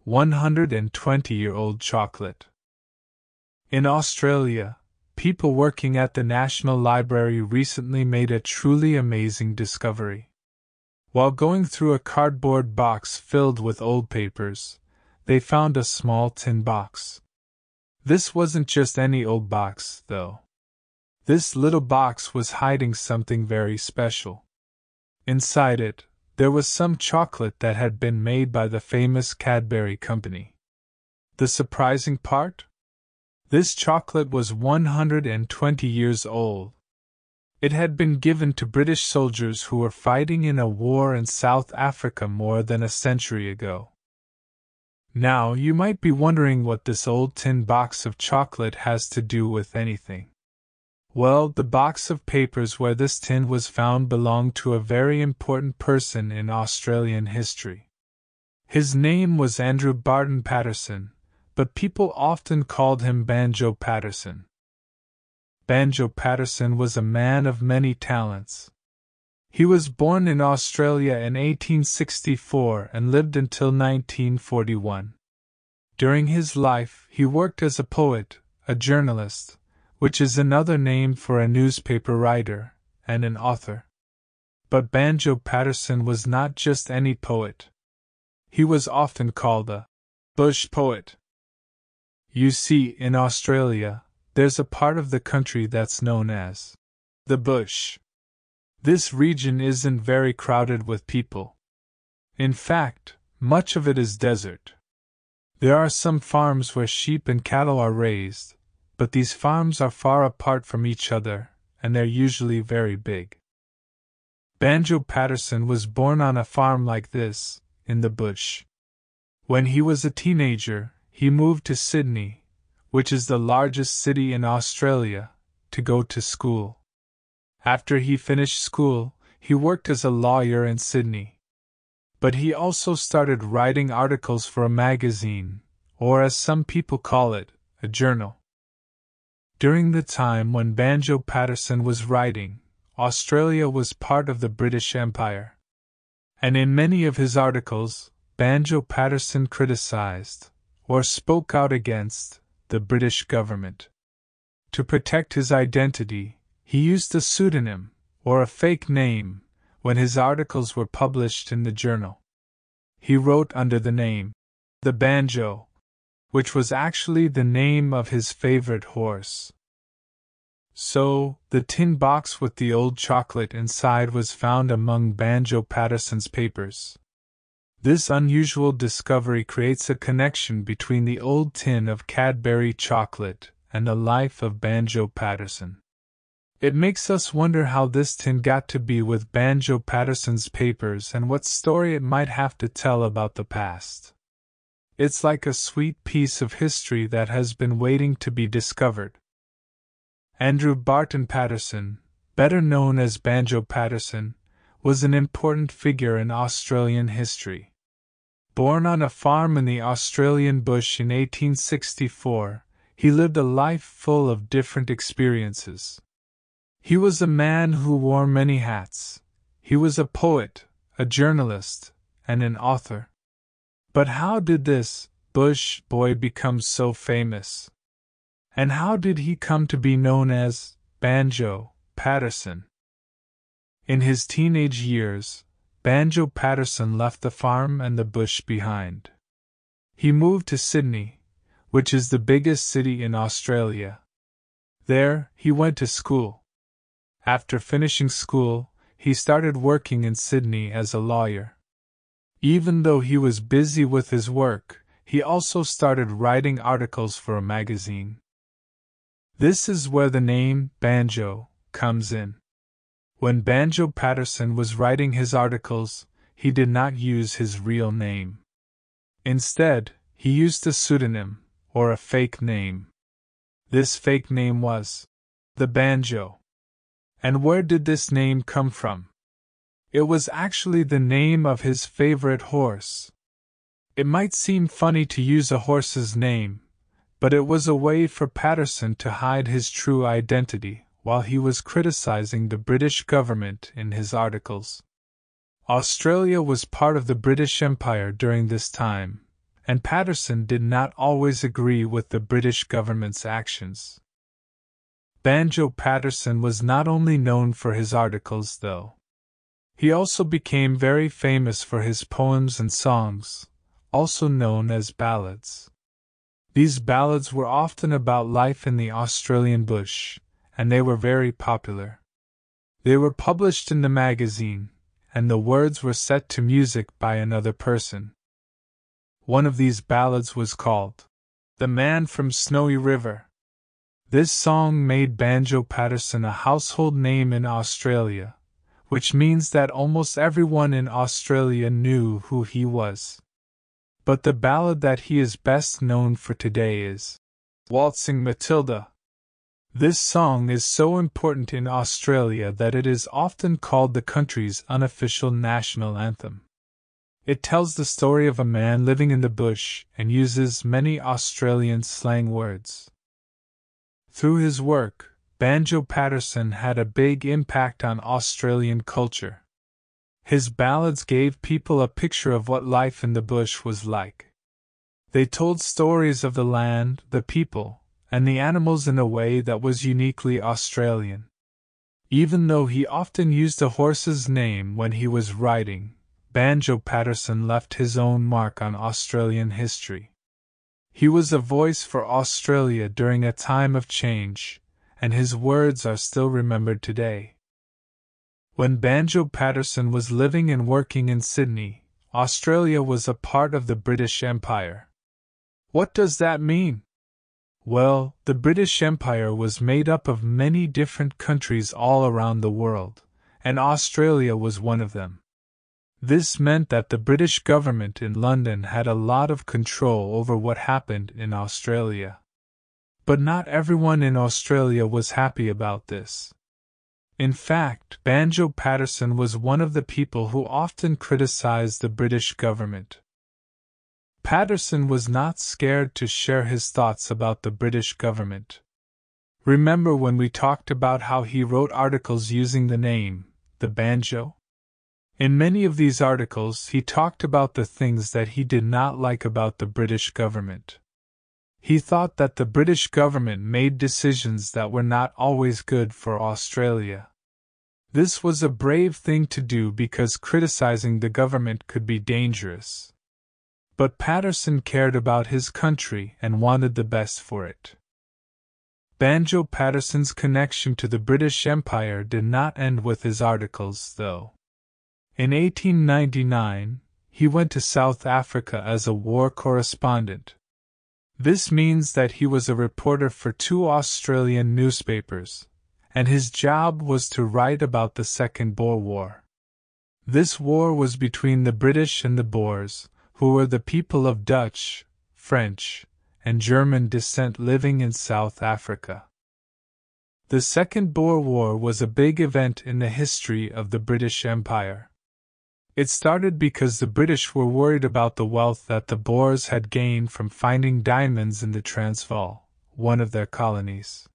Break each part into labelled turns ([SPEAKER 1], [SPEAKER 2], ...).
[SPEAKER 1] 120-year-old chocolate. In Australia, people working at the National Library recently made a truly amazing discovery. While going through a cardboard box filled with old papers, they found a small tin box. This wasn't just any old box, though. This little box was hiding something very special. Inside it, there was some chocolate that had been made by the famous Cadbury Company. The surprising part? This chocolate was 120 years old. It had been given to British soldiers who were fighting in a war in South Africa more than a century ago. Now, you might be wondering what this old tin box of chocolate has to do with anything. Well, the box of papers where this tin was found belonged to a very important person in Australian history. His name was Andrew Barton Patterson, but people often called him Banjo Paterson. Banjo Paterson was a man of many talents. He was born in Australia in 1864 and lived until 1941. During his life, he worked as a poet, a journalist, which is another name for a newspaper writer, and an author. But Banjo Paterson was not just any poet. He was often called a bush poet. You see, in Australia, there's a part of the country that's known as the bush. This region isn't very crowded with people. In fact, much of it is desert. There are some farms where sheep and cattle are raised, but these farms are far apart from each other, and they're usually very big. Banjo Paterson was born on a farm like this, in the bush. When he was a teenager, he moved to Sydney, which is the largest city in Australia, to go to school. After he finished school, he worked as a lawyer in Sydney. But he also started writing articles for a magazine, or as some people call it, a journal. During the time when Banjo Paterson was writing, Australia was part of the British Empire. And in many of his articles, Banjo Paterson criticized, or spoke out against, the British government. To protect his identity, he used a pseudonym, or a fake name, when his articles were published in the journal. He wrote under the name, The Banjo, which was actually the name of his favorite horse. So, the tin box with the old chocolate inside was found among Banjo Paterson's papers. This unusual discovery creates a connection between the old tin of Cadbury chocolate and the life of Banjo Paterson. It makes us wonder how this tin got to be with Banjo Paterson's papers and what story it might have to tell about the past. It's like a sweet piece of history that has been waiting to be discovered. Andrew Barton Patterson, better known as Banjo Paterson, was an important figure in Australian history. Born on a farm in the Australian bush in 1864, he lived a life full of different experiences. He was a man who wore many hats. He was a poet, a journalist, and an author. But how did this bush boy become so famous? And how did he come to be known as Banjo Paterson? In his teenage years, Banjo Paterson left the farm and the bush behind. He moved to Sydney, which is the biggest city in Australia. There, he went to school. After finishing school, he started working in Sydney as a lawyer. Even though he was busy with his work, he also started writing articles for a magazine. This is where the name Banjo comes in. When Banjo Paterson was writing his articles, he did not use his real name. Instead, he used a pseudonym, or a fake name. This fake name was The Banjo. And where did this name come from? It was actually the name of his favorite horse. It might seem funny to use a horse's name, but it was a way for Paterson to hide his true identity while he was criticizing the British government in his articles. Australia was part of the British Empire during this time, and Patterson did not always agree with the British government's actions. Banjo Patterson was not only known for his articles, though. He also became very famous for his poems and songs, also known as ballads. These ballads were often about life in the Australian bush, and they were very popular. They were published in the magazine, and the words were set to music by another person. One of these ballads was called "The Man from Snowy River." This song made Banjo Patterson a household name in Australia, which means that almost everyone in Australia knew who he was. But the ballad that he is best known for today is Waltzing Matilda. This song is so important in Australia that it is often called the country's unofficial national anthem. It tells the story of a man living in the bush and uses many Australian slang words. Through his work, Banjo Patterson had a big impact on Australian culture. His ballads gave people a picture of what life in the bush was like. They told stories of the land, the people, and the animals in a way that was uniquely Australian. Even though he often used a horse's name when he was writing, Banjo Patterson left his own mark on Australian history. He was a voice for Australia during a time of change, and his words are still remembered today. When Banjo Patterson was living and working in Sydney, Australia was a part of the British Empire. What does that mean? Well, the British Empire was made up of many different countries all around the world, and Australia was one of them. This meant that the British government in London had a lot of control over what happened in Australia. But not everyone in Australia was happy about this. In fact, Banjo Patterson was one of the people who often criticized the British government. Patterson was not scared to share his thoughts about the British government. Remember when we talked about how he wrote articles using the name, the Banjo? In many of these articles, he talked about the things that he did not like about the British government. He thought that the British government made decisions that were not always good for Australia. This was a brave thing to do because criticizing the government could be dangerous. But Patterson cared about his country and wanted the best for it. Banjo Patterson's connection to the British Empire did not end with his articles, though. In 1899, he went to South Africa as a war correspondent. This means that he was a reporter for 2 Australian newspapers, and his job was to write about the Second Boer War. This war was between the British and the Boers, who were the people of Dutch, French, and German descent living in South Africa. The Second Boer War was a big event in the history of the British Empire. It started because the British were worried about the wealth that the Boers had gained from finding diamonds in the Transvaal, one of their colonies.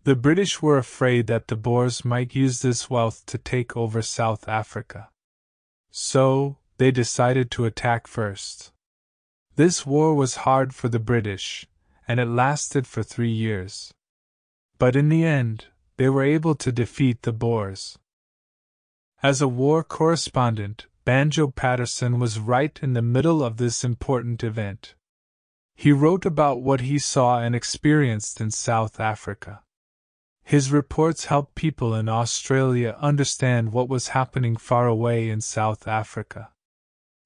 [SPEAKER 1] The British were afraid that the Boers might use this wealth to take over South Africa. So, they decided to attack first. This war was hard for the British, and it lasted for 3 years. But in the end, they were able to defeat the Boers. As a war correspondent, Banjo Patterson was right in the middle of this important event. He wrote about what he saw and experienced in South Africa. His reports helped people in Australia understand what was happening far away in South Africa.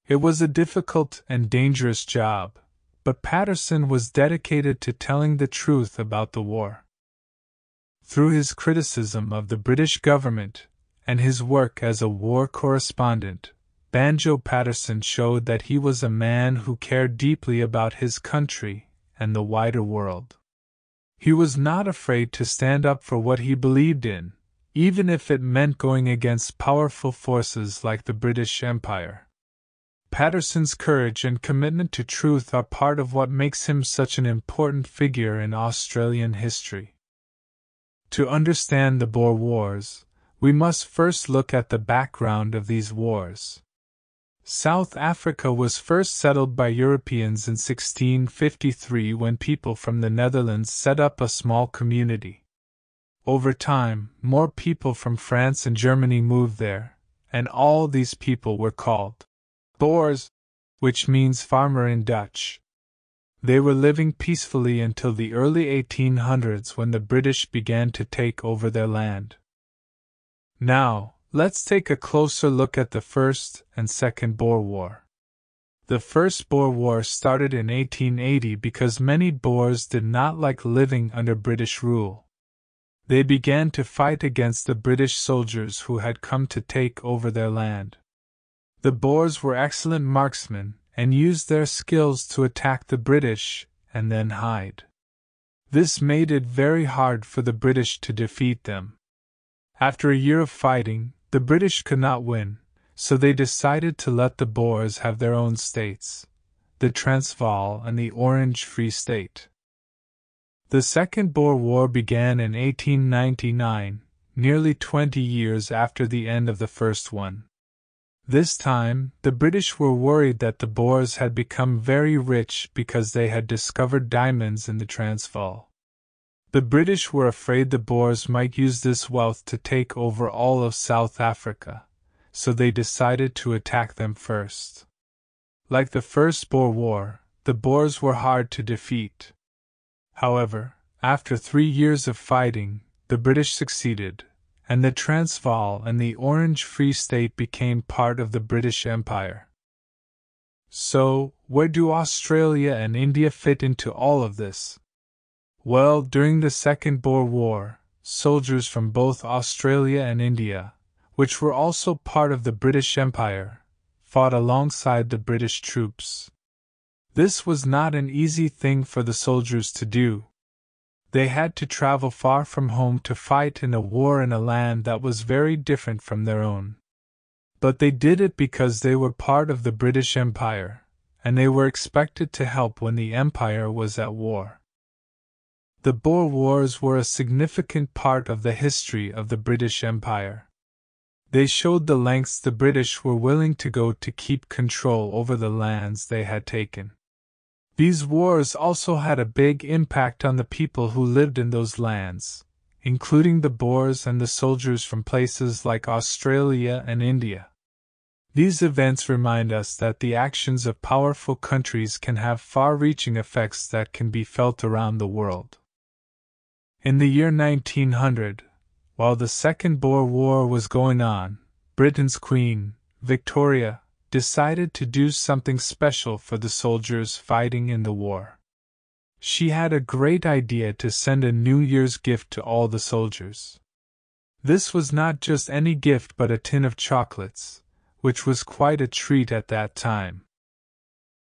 [SPEAKER 1] It was a difficult and dangerous job, but Patterson was dedicated to telling the truth about the war. Through his criticism of the British government and his work as a war correspondent, Banjo Patterson showed that he was a man who cared deeply about his country and the wider world. He was not afraid to stand up for what he believed in, even if it meant going against powerful forces like the British Empire. Patterson's courage and commitment to truth are part of what makes him such an important figure in Australian history. To understand the Boer Wars, we must first look at the background of these wars. South Africa was first settled by Europeans in 1653 when people from the Netherlands set up a small community. Over time, more people from France and Germany moved there, and all these people were called Boers, which means farmer in Dutch. They were living peacefully until the early 1800s when the British began to take over their land. Now, let's take a closer look at the First and Second Boer War. The First Boer War started in 1880 because many Boers did not like living under British rule. They began to fight against the British soldiers who had come to take over their land. The Boers were excellent marksmen and used their skills to attack the British and then hide. This made it very hard for the British to defeat them. After a year of fighting, the British could not win, so they decided to let the Boers have their own states, the Transvaal and the Orange Free State. The Second Boer War began in 1899, nearly 20 years after the end of the first one. This time, the British were worried that the Boers had become very rich because they had discovered diamonds in the Transvaal. The British were afraid the Boers might use this wealth to take over all of South Africa, so they decided to attack them first. Like the First Boer War, the Boers were hard to defeat. However, after 3 years of fighting, the British succeeded, and the Transvaal and the Orange Free State became part of the British Empire. So, where do Australia and India fit into all of this? Well, during the Second Boer War, soldiers from both Australia and India, which were also part of the British Empire, fought alongside the British troops. This was not an easy thing for the soldiers to do. They had to travel far from home to fight in a war in a land that was very different from their own. But they did it because they were part of the British Empire, and they were expected to help when the Empire was at war. The Boer Wars were a significant part of the history of the British Empire. They showed the lengths the British were willing to go to keep control over the lands they had taken. These wars also had a big impact on the people who lived in those lands, including the Boers and the soldiers from places like Australia and India. These events remind us that the actions of powerful countries can have far-reaching effects that can be felt around the world. In the year 1900, while the Second Boer War was going on, Britain's Queen, Victoria, decided to do something special for the soldiers fighting in the war. She had a great idea to send a New Year's gift to all the soldiers. This was not just any gift but a tin of chocolates, which was quite a treat at that time.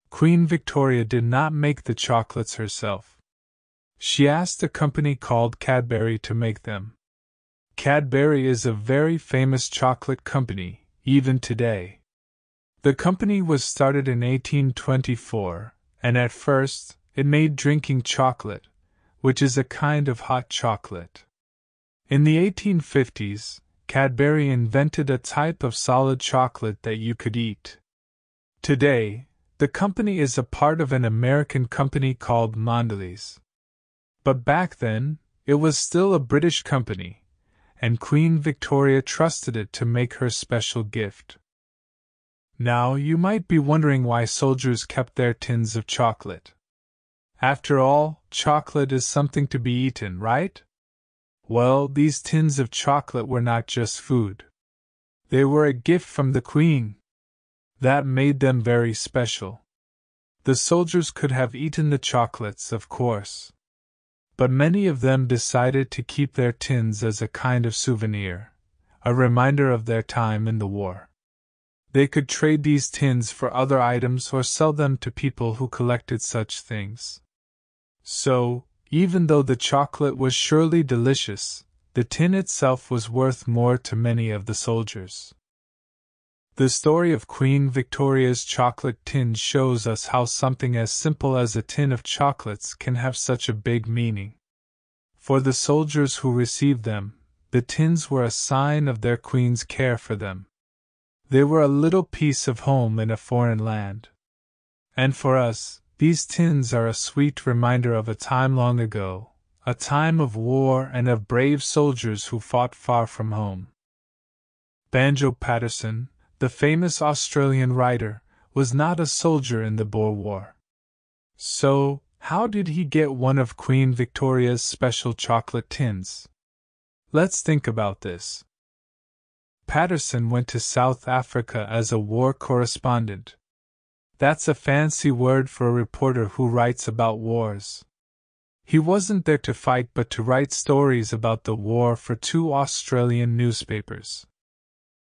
[SPEAKER 1] Queen Victoria did not make the chocolates herself. She asked a company called Cadbury to make them. Cadbury is a very famous chocolate company, even today. The company was started in 1824, and at first, it made drinking chocolate, which is a kind of hot chocolate. In the 1850s, Cadbury invented a type of solid chocolate that you could eat. Today, the company is a part of an American company called Mondelez. But back then, it was still a British company, and Queen Victoria trusted it to make her special gift. Now, you might be wondering why soldiers kept their tins of chocolate. After all, chocolate is something to be eaten, right? Well, these tins of chocolate were not just food. They were a gift from the Queen. That made them very special. The soldiers could have eaten the chocolates, of course. But many of them decided to keep their tins as a kind of souvenir, a reminder of their time in the war. They could trade these tins for other items or sell them to people who collected such things. So, even though the chocolate was surely delicious, the tin itself was worth more to many of the soldiers. The story of Queen Victoria's chocolate tin shows us how something as simple as a tin of chocolates can have such a big meaning. For the soldiers who received them, the tins were a sign of their queen's care for them. They were a little piece of home in a foreign land. And for us, these tins are a sweet reminder of a time long ago, a time of war and of brave soldiers who fought far from home. Banjo Paterson, the famous Australian writer, was not a soldier in the Boer War. So, how did he get one of Queen Victoria's special chocolate tins? Let's think about this. Paterson went to South Africa as a war correspondent. That's a fancy word for a reporter who writes about wars. He wasn't there to fight but to write stories about the war for 2 Australian newspapers.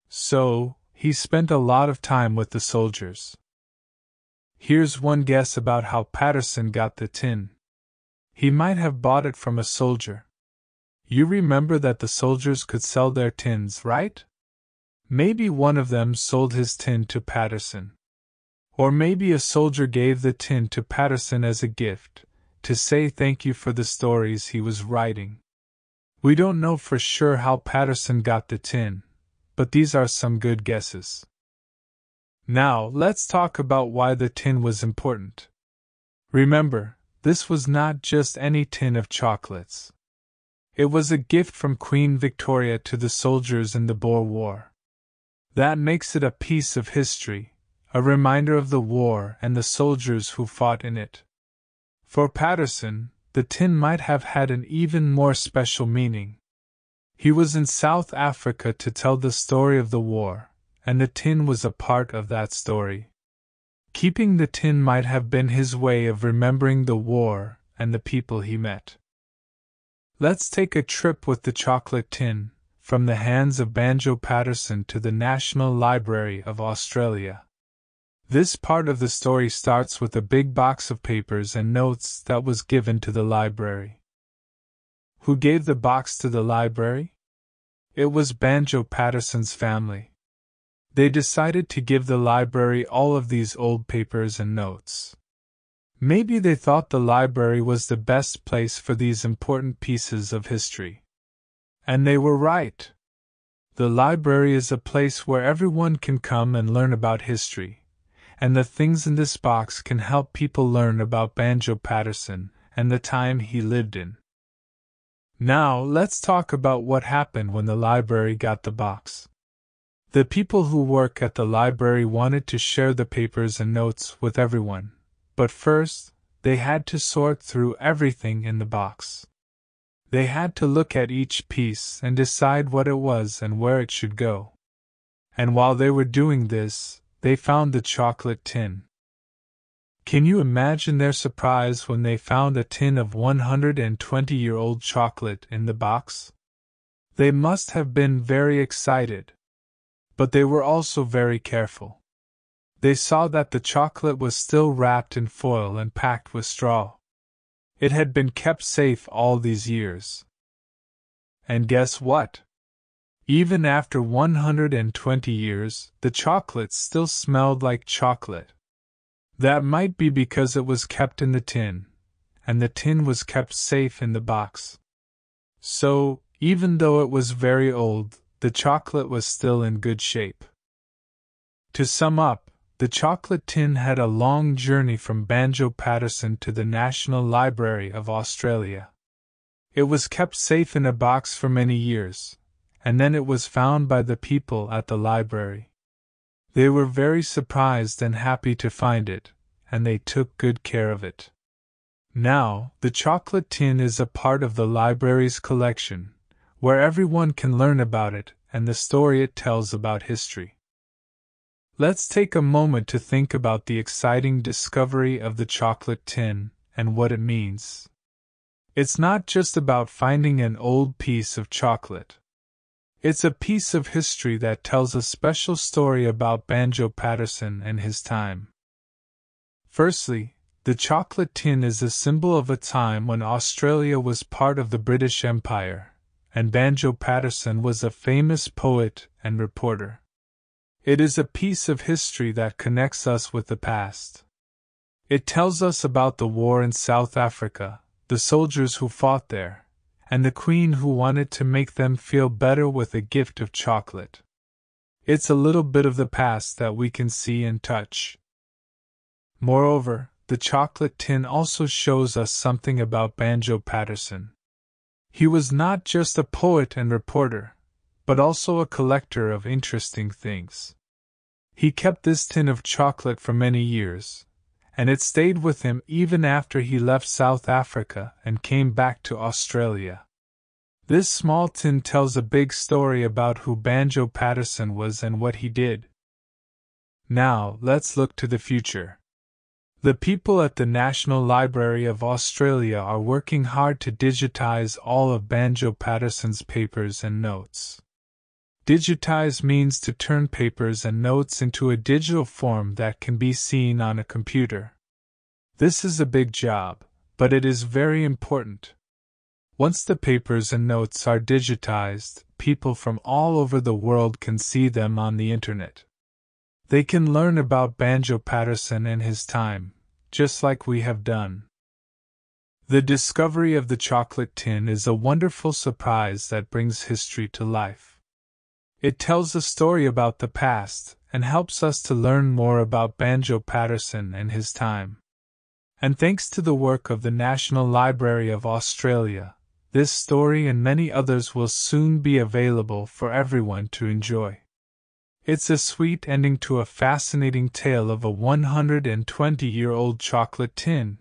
[SPEAKER 1] So, he spent a lot of time with the soldiers. Here's one guess about how Paterson got the tin. He might have bought it from a soldier. You remember that the soldiers could sell their tins, right? Maybe one of them sold his tin to Paterson. Or maybe a soldier gave the tin to Paterson as a gift, to say thank you for the stories he was writing. We don't know for sure how Paterson got the tin, but these are some good guesses. Now, let's talk about why the tin was important. Remember, this was not just any tin of chocolates. It was a gift from Queen Victoria to the soldiers in the Boer War. That makes it a piece of history, a reminder of the war and the soldiers who fought in it. For Paterson, the tin might have had an even more special meaning. He was in South Africa to tell the story of the war, and the tin was a part of that story. Keeping the tin might have been his way of remembering the war and the people he met. Let's take a trip with the chocolate tin, from the hands of Banjo Paterson to the National Library of Australia. This part of the story starts with a big box of papers and notes that was given to the library. Who gave the box to the library? It was Banjo Paterson's family. They decided to give the library all of these old papers and notes. Maybe they thought the library was the best place for these important pieces of history. And they were right. The library is a place where everyone can come and learn about history, and the things in this box can help people learn about Banjo Paterson and the time he lived in. Now, let's talk about what happened when the library got the box. The people who work at the library wanted to share the papers and notes with everyone, but first, they had to sort through everything in the box. They had to look at each piece and decide what it was and where it should go. And while they were doing this, they found the chocolate tin. Can you imagine their surprise when they found a tin of 120-year-old chocolate in the box? They must have been very excited. But they were also very careful. They saw that the chocolate was still wrapped in foil and packed with straw. It had been kept safe all these years. And guess what? Even after 120 years, the chocolate still smelled like chocolate. That might be because it was kept in the tin, and the tin was kept safe in the box. So, even though it was very old, the chocolate was still in good shape. To sum up, the chocolate tin had a long journey from Banjo Paterson to the National Library of Australia. It was kept safe in a box for many years, and then it was found by the people at the library. They were very surprised and happy to find it, and they took good care of it. Now, the chocolate tin is a part of the library's collection, where everyone can learn about it and the story it tells about history. Let's take a moment to think about the exciting discovery of the chocolate tin and what it means. It's not just about finding an old piece of chocolate. It's a piece of history that tells a special story about Banjo Paterson and his time. Firstly, the chocolate tin is a symbol of a time when Australia was part of the British Empire, and Banjo Paterson was a famous poet and reporter. It is a piece of history that connects us with the past. It tells us about the war in South Africa, the soldiers who fought there, and the Queen who wanted to make them feel better with a gift of chocolate. It's a little bit of the past that we can see and touch. Moreover, the chocolate tin also shows us something about Banjo Paterson. He was not just a poet and reporter, but also a collector of interesting things. He kept this tin of chocolate for many years, and it stayed with him even after he left South Africa and came back to Australia. This small tin tells a big story about who Banjo Paterson was and what he did. Now, let's look to the future. The people at the National Library of Australia are working hard to digitize all of Banjo Paterson's papers and notes. Digitize means to turn papers and notes into a digital form that can be seen on a computer. This is a big job, but it is very important. Once the papers and notes are digitized, people from all over the world can see them on the internet. They can learn about Banjo Paterson and his time, just like we have done. The discovery of the chocolate tin is a wonderful surprise that brings history to life. It tells a story about the past and helps us to learn more about Banjo Paterson and his time. And thanks to the work of the National Library of Australia, this story and many others will soon be available for everyone to enjoy. It's a sweet ending to a fascinating tale of a 120-year-old chocolate tin,